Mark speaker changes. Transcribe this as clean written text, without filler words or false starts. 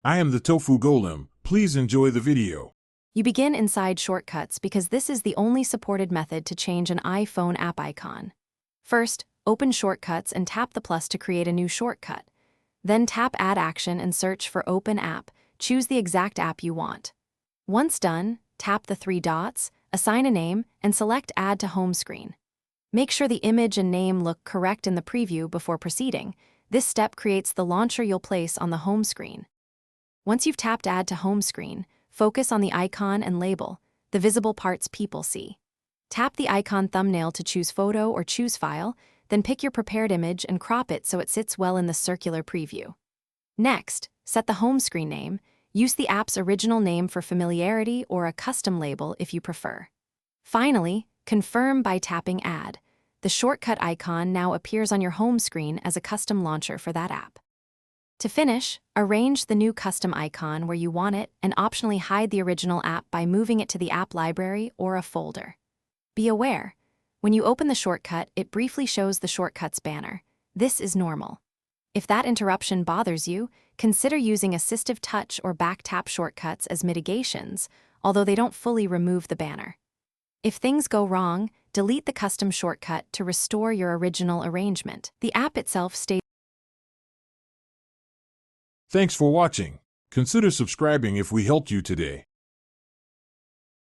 Speaker 1: I am the Tofu Golem. Please enjoy the video.
Speaker 2: You begin inside Shortcuts because this is the only supported method to change an iPhone app icon. First, open Shortcuts and tap the plus to create a new shortcut. Then tap Add Action and search for Open App. Choose the exact app you want. Once done, tap the three dots, assign a name, and select Add to Home Screen. Make sure the image and name look correct in the preview before proceeding. This step creates the launcher you'll place on the home screen. Once you've tapped Add to Home Screen, focus on the icon and label, the visible parts people see. Tap the icon thumbnail to choose photo or choose file, then pick your prepared image and crop it so it sits well in the circular preview. Next, set the home screen name. Use the app's original name for familiarity or a custom label if you prefer. Finally, confirm by tapping Add. The shortcut icon now appears on your home screen as a custom launcher for that app. To finish, arrange the new custom icon where you want it and optionally hide the original app by moving it to the app library or a folder. Be aware, when you open the shortcut, it briefly shows the Shortcuts banner. This is normal. If that interruption bothers you, consider using assistive touch or back tap shortcuts as mitigations, although they don't fully remove the banner. If things go wrong, delete the custom shortcut to restore your original arrangement. The app itself stays.
Speaker 1: Thanks for watching. Consider subscribing if we helped you today.